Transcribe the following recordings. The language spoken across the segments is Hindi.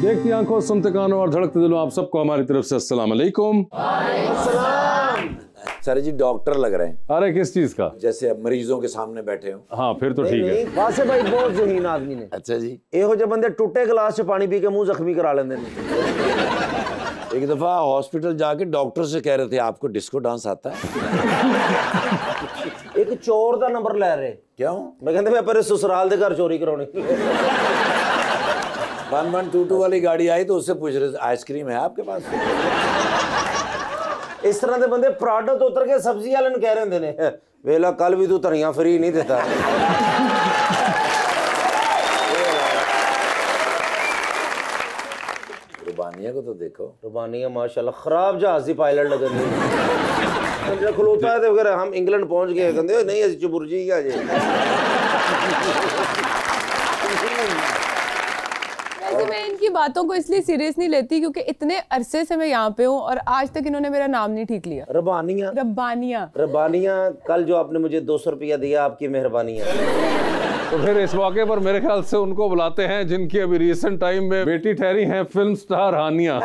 देखती आंखों, सुनते कानों और धड़कते दिलों, आप सबको हमारी तरफ से अस्सलाम वालेकुम। सर जी डॉक्टर लग रहे हैं। अरे किस चीज का? जैसे अब मरीजों के सामने बैठे हो। हाँ फिर तो ठीक है। वासे भाई बहुत ज़हीन आदमी ने। अच्छा जी। एहो जो बंदे टूटे गिलास से पानी पी के मुंह जख्मी करा लेंदे ने। एक दफा हॉस्पिटल जाके डॉक्टर से कह रहे थे आपको डिस्को डांस आता है? एक चोर दा नंबर ले रहे। क्यों? मैं कहते मैं पर ससुराल दे घर चोरी कराने। 1122 वाली गाड़ी आई तो उससे पूछ रहे थे आइसक्रीम है आपके पास? इस तरह के बंदे पराठा तो उतर के सब्जी वाले कह रहे ने वेला कल भी तू धनिया फ्री नहीं देता। रुबानिया को तो देखो। रुबानिया माशाल्लाह खराब जहाज पायलट लगन खलोता है वगैरह। हम इंग्लैंड पहुंच गए कहते नहीं असी चुबुरजी क्या जे। वैसे मैं इनकी बातों को इसलिए सीरियस नहीं लेती क्योंकि इतने अरसे से मैं यहाँ पे हूँ और आज तक इन्होंने मेरा नाम नहीं ठीक लिया। रबानिया रब्बानिया। रबानिया कल जो आपने मुझे 200 रुपया दिया आपकी मेहरबानी है। तो फिर इस मौके पर मेरे ख्याल से उनको बुलाते हैं जिनकी अभी रिसेंट टाइम में बेटी ठहरी हैं फिल्म स्टार हानिया।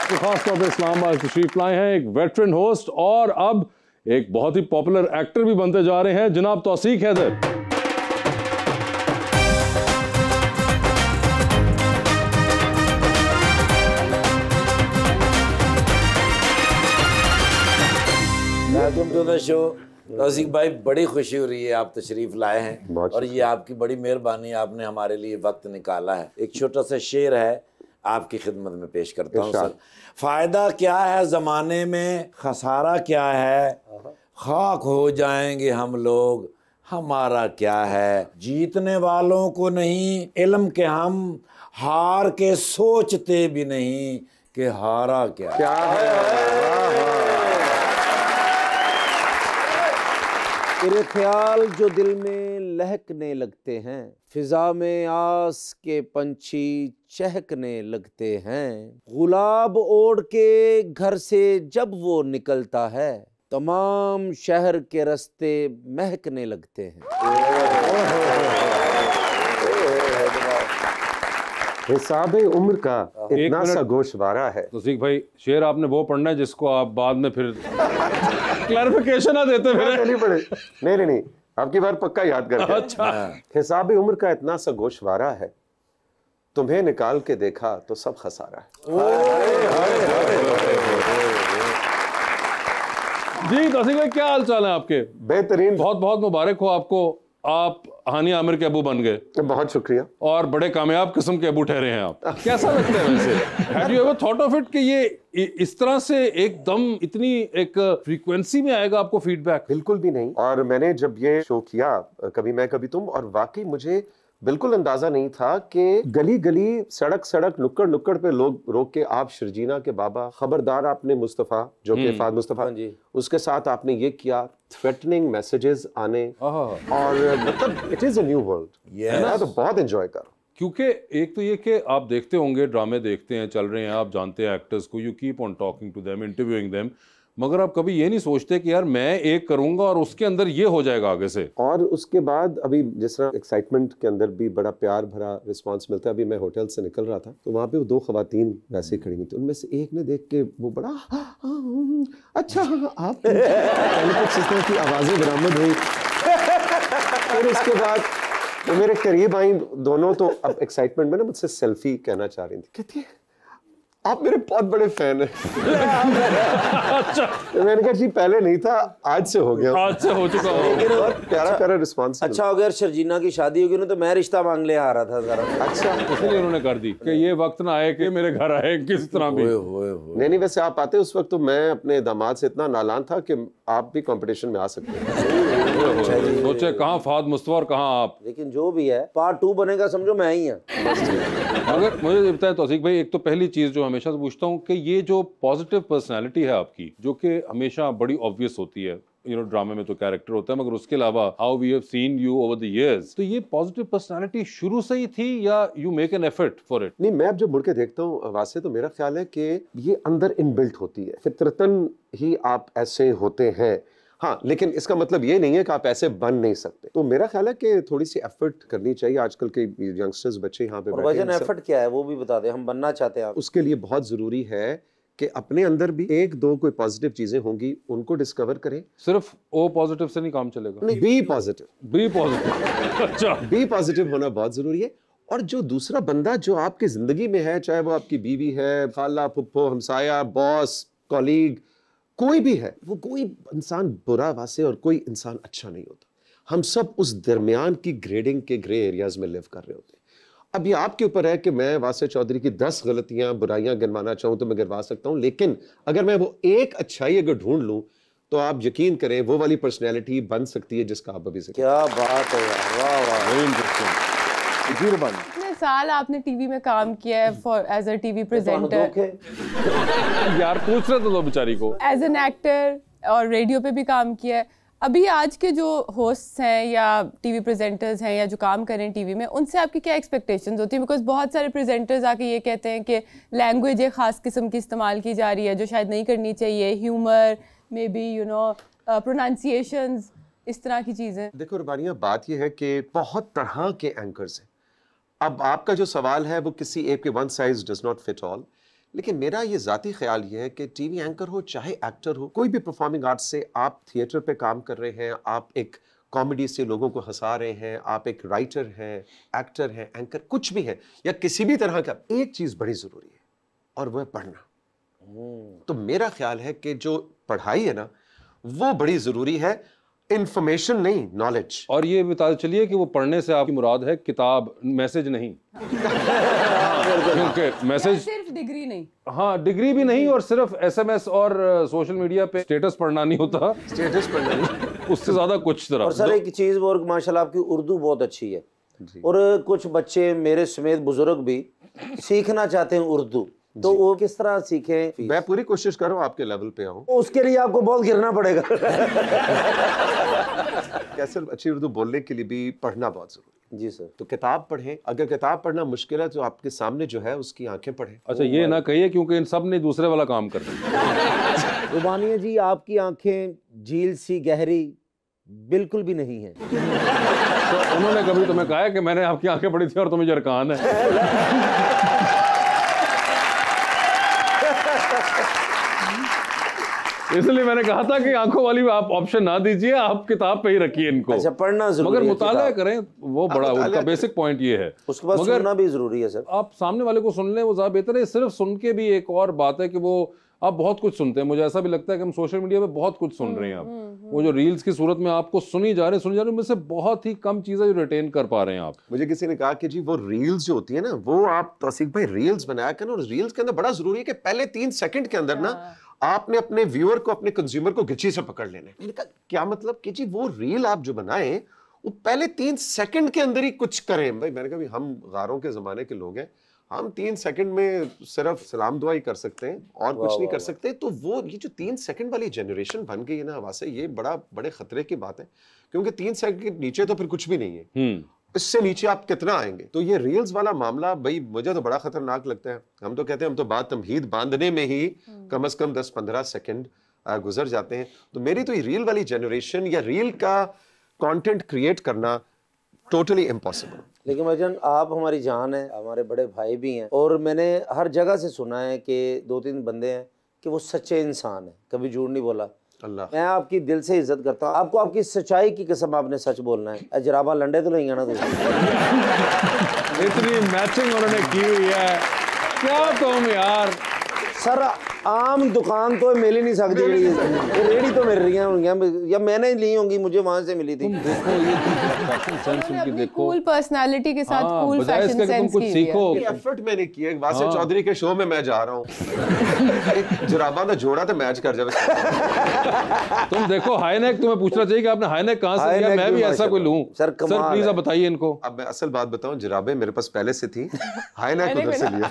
तो खास तौर पर इस्लामाबाद तशरीफ लाए हैं एक वेटरन होस्ट और अब एक बहुत ही पॉपुलर एक्टर भी बनते जा रहे हैं, जनाब Tauseeq Haider. Welcome to the show. Tauseeq भाई बड़ी खुशी हो रही है आप तशरीफ लाए हैं और ये आपकी बड़ी मेहरबानी, आपने हमारे लिए वक्त निकाला है। एक छोटा सा शेर है आपकी खिदमत में पेश करता हूँ सर। फायदा क्या है ज़माने में, खसारा क्या है, खाक हो जाएंगे हम लोग, हमारा क्या है। जीतने वालों को नहीं इल्म के हम, हार के सोचते भी नहीं कि हारा क्या है। तेरे ख्याल जो दिल में लहकने लगते हैं, फिजा में आस के पंछी चहकने लगते हैं। गुलाब ओढ़ के घर से जब वो निकलता है, तमाम शहर के रास्ते महकने लगते हैं। हिसाब उम्र का इतना सा गोशवारा है। तौसीक भाई शेर आपने वो पढ़ना है जिसको आप बाद में फिर क्लैरिफिकेशन ना देते फिर। नहीं आपकी बार पक्का याद करके। अच्छा। हिसाब उम्र का इतना सा गोशवारा है, तुम्हें निकाल के देखा तो सब खसारा है। जी तौसीक भाई क्या हाल चाल है आपके? बेहतरीन। बहुत बहुत मुबारक हो आपको, आप हानिया आमिर के अबू बन गए। बहुत शुक्रिया। और बड़े कामयाब किस्म के अबू ठहरे हैं आप। कैसा लगता है वैसे? Had you ever thought of it कि ये इस तरह से एकदम इतनी एक फ्रीक्वेंसी में आएगा आपको फीडबैक? बिल्कुल भी नहीं। और मैंने जब ये शो किया कभी मैं कभी तुम, और वाकई मुझे बिल्कुल अंदाजा नहीं था कि गली गली सड़क सड़क नुक्कड़ नुक्कड़ पे लोग रोक के आप शर्जीना के बाबा खबरदार, आपने मुस्तफ़ा जो कि फाद मुस्तफ़ा उसके साथ आपने ये किया, थ्रेटनिंग मैसेजेस आने, और मतलब it is a new world. मैं तो बहुत एंजॉय कर रहा हूं। क्योंकि एक तो ये कि आप देखते होंगे ड्रामे देखते हैं चल रहे हैं, आप जानते हैं एक्टर्स को, you keep on talking to them, interviewing them, मगर आप कभी ये नहीं सोचते कि यार मैं एक करूंगा और उसके अंदर ये हो जाएगा आगे से। और उसके बाद अभी जिस तरह एक्साइटमेंट के अंदर भी बड़ा प्यार भरा रिस्पांस मिलता है। अभी मैं होटल से निकल रहा था तो वहाँ पे वो 2 खवातीन वैसे ही खड़ी हुई थी, उनमें से एक ने देख के वो बड़ा अच्छा आप पहले कुछ इस तरह की आवाज़ें बरामद हुई। फिर उसके बाद वो मेरे करीब आई दोनों, तो अब एक्साइटमेंट में ना मुझसे सेल्फी कहना चाह रही थी। कहती है आप मेरे बहुत बड़े फैन हैं। अच्छा। तो मैंने कहा जी पहले नहीं था, आज से हो गया, आज से हो चुका हो। प्यारा प्यारा रिस्पांस। अच्छा हो गया शर्जीना की शादी होगी ना तो मैं रिश्ता मांग ले आ रहा था जरा। अच्छा इसलिए उन्होंने कर दी कि ये वक्त ना आए कि मेरे घर आए किस तरह भी। नहीं वैसे आप आते उस वक्त तो मैं अपने दामाद से इतना नालान था कि आप भी कंपटीशन में आ सकते हैं। सोचे कहाँ फाद मुस्तफा और कहाँ आप। लेकिन जो भी है पार्ट 2 बनेगा समझो मैं ही है। अगर मुझे ये बताएं तौसीक भाई, एक तो पहली चीज जो हमेशा से पूछता हूँ कि ये जो पॉजिटिव पर्सनालिटी है आपकी, जो कि हमेशा बड़ी ऑब्वियस होती है, ड्रामे में तो कैरेक्टर होता है, मगर उसके अलावा how we have seen you over the years, तो ये पॉजिटिव पर्सनालिटी शुरू से ही थी या you make an effort for it? नहीं, मैं अब जब मुड़ के देखता हूँ वासे, तो मेरा ख्याल है कि ये अंदर इनबिल्ट होती है, फितरतन ही आप ऐसे होते हैं। हाँ, लेकिन इसका मतलब ये नहीं है कि आप ऐसे बन नहीं सकते। तो मेरा ख्याल है कि थोड़ी सी एफर्ट करनी चाहिए। आजकल के यंगस्टर्स बच्चे यहाँ पे और बैठे वजन हैं, एफर्ट क्या है वो भी बता दें, हम बनना चाहते हैं आप। उसके लिए बहुत जरूरी है कि अपने अंदर भी एक दो कोई पॉजिटिव चीजें होंगी, उनको डिस्कवर करें। सिर्फ ओ पॉजिटिव से नहीं काम चलेगा, नहीं, बी पॉजिटिव, बी पॉजिटिव। अच्छा, बी पॉजिटिव होना बहुत जरूरी है। और जो दूसरा बंदा जो आपकी जिंदगी में है, चाहे वो आपकी बीवी है, खाला, फुप्पो, हमसाया, बॉस, कॉलीग, कोई भी है, वो कोई इंसान बुरा वासे और कोई इंसान अच्छा नहीं होता। हम सब उस दरमियान की ग्रेडिंग के ग्रे एरियाज में लिव कर रहे होते हैं। अब ये आपके ऊपर है कि मैं वासे चौधरी की 10 गलतियां, बुराइयां गिनवाना चाहूं तो मैं गिनवा सकता हूं, लेकिन अगर मैं वो एक अच्छाई अगर ढूंढ लूं तो आप यकीन करें वो वाली पर्सनैलिटी बन सकती है जिसका आप अभी जिक्र। क्या बात है यार, वाह वाह। Very interesting. जी रबानी, इतने साल आपने टीवी में काम किया है for as a TV presenter, यार पूछ रहे तो दो बेचारी को। एज एन एक्टर, और रेडियो पे भी काम किया है। अभी आज के जो होस्ट्स हैं या टीवी प्रेजेंटर्स हैं या जो काम कर रहे हैं टीवी में, उनसे आपकी क्या एक्सपेक्टेशंस होती है? बिकॉज बहुत सारे प्रेजेंटर्स आके ये कहते हैं कि लैंग्वेज एक ख़ास किस्म की इस्तेमाल की जा रही है जो शायद नहीं करनी चाहिए, humour, may be you know pronunciations, इस तरह की चीज़ें। देखो रबानिया, बात यह है कि बहुत तरह के एंकर्स हैं। अब आपका जो सवाल है वो किसी एक के one size does not fit all, लेकिन मेरा ये ज़ाती ख्याल ये है कि टीवी एंकर हो चाहे एक्टर हो, कोई भी परफॉर्मिंग आर्ट से, आप थिएटर पे काम कर रहे हैं, आप एक कॉमेडी से लोगों को हंसा रहे हैं, आप एक राइटर हैं, एक्टर हैं, एंकर कुछ भी है या किसी भी तरह का, एक चीज़ बड़ी ज़रूरी है और वह है पढ़ना। तो मेरा ख्याल है कि जो पढ़ाई है ना वो बड़ी ज़रूरी है, इंफॉर्मेशन नहीं, नॉलेज। और ये बता चलिए कि वो पढ़ने से आपकी मुराद है किताब, मैसेज नहीं। क्योंकि मैसेज सिर्फ डिग्री नहीं, हाँ डिग्री भी नहीं, और सिर्फ एसएमएस और सोशल मीडिया पे स्टेटस पढ़ना नहीं होता, स्टेटस पर नहीं। उससे ज्यादा कुछ तरह। और सर एक चीज़ और, माशाल्लाह आपकी उर्दू बहुत अच्छी है, और कुछ बच्चे मेरे समेत बुजुर्ग भी सीखना चाहते हैं उर्दू, तो वो किस तरह सीखें? मैं पूरी कोशिश कर रहा हूँ आपके लेवल पे आऊँ। उसके लिए आपको बहुत गिरना पड़ेगा। कैसे अच्छी उर्दू बोलने के लिए भी पढ़ना बहुत जरूरी है। जी सर। तो किताब पढ़ें, अगर किताब पढ़ना मुश्किल है तो आपके सामने जो है उसकी आंखें पढ़ें। अच्छा ये ना कहिए क्योंकि इन सब ने दूसरे वाला काम कर दिया। रुबानिया जी, आपकी आंखें झील सी गहरी बिल्कुल भी नहीं है। तो उन्होंने कभी तुम्हें कहा है कि मैंने आपकी आंखें पढ़ी थी और तुम्हें जरकान है? इसलिए मैंने कहा था कि आंखों वाली आप ऑप्शन ना दीजिए, आप किताब पे ही रखिए इनको। अच्छा, पढ़ना जरूरी मगर है, मुताला किताब। करें, वो बड़ा उनका बेसिक पॉइंट ये है। उसके बाद मगर सुनना भी जरूरी है सर। आप सामने वाले को सुन लें वो ज्यादा बेहतर है। सिर्फ सुन के भी एक और बात है कि वो आप बहुत कुछ सुनते हैं। मुझे ऐसा भी लगता है कि हम सोशल मीडिया पे बहुत कुछ सुन रहे हैं। आप वो जो रील्स की सूरत में आपको सुनी जा रहे हैं, उनमें से बहुत ही कम चीजें जो रिटेन कर पा रहे हैं आप। मुझे किसी ने कहा कि जी वो रील्स जो होती है ना, वो आप तौसीफ भाई रील्स बनाया करें, और रील्स के अंदर बड़ा जरूरी है कि पहले 3 सेकंड के अंदर ना आपने अपने व्यूअर को, अपने कंज्यूमर को गिच्ची से पकड़ लेना है। मैंने कहा क्या मतलब कि जी वो रील आप जो बनाएं वो पहले 3 सेकंड के अंदर ही कुछ करें। भाई मैंने कहा हम गारों के जमाने के लोग हैं, हम 3 सेकंड में सिर्फ सलाम दुआ ही कर सकते हैं और कुछ नहीं कर सकते। तो वो ये जो 3 सेकंड वाली जनरेशन बन गई है ना हवा से, ये बड़े खतरे की बात है, क्योंकि 3 सेकंड के नीचे तो फिर कुछ भी नहीं है। इससे नीचे आप कितना आएंगे? तो ये रील्स वाला मामला भाई मुझे तो बड़ा खतरनाक लगता है। हम तो कहते हैं हम तो बात तमहीद बांधने में ही कम से कम 10-15 सेकंड गुजर जाते हैं। तो मेरी तो ये रील वाली जनरेशन या रील का कंटेंट क्रिएट करना टोटली इम्पॉसिबल। लेकिन भाईजान आप हमारी जान है, हमारे बड़े भाई भी हैं, और मैंने हर जगह से सुना है कि 2-3 बंदे हैं कि वो सच्चे इंसान हैं, कभी झूठ नहीं बोला। अल्लाह, मैं आपकी दिल से इज्जत करता हूँ। आपको आपकी सच्चाई की कसम आपने सच बोलना है। जराबा लंडे तो नहीं आना तुम। इतनी मैचिंग उन्होंने की हुई है, क्या तुम यार। सर आम दुकान तो मिल ही नहीं सकती, रेडी तो मिल रही है, या मैंने ली होंगी, मुझे वहां से मिली थी। तुम देखो ये फैशन सेंस उनकी देखो, कूल पर्सनालिटी के साथ हाँ, कूल बजाय फैशन इसके कि तुम सेंस कुछ की सीखो। हुई है। एफर्ट मैंने किया। वासिफ चौधरी के शो में मैं जा रहा हूँ, एक जुराबा का जोड़ा तो मैच कर जाए। तुम देखो हाईनेक, तुम्हें पूछना चाहिए कि आपने हाईनेक कहाँ से लिया, मैं भी ऐसा कोई लूं। सर प्लीज आप बताइए इनको। अब मैं असल बात बताऊं, जुराबे मेरे पास पहले से थी, हाईनेक उधर से लिया।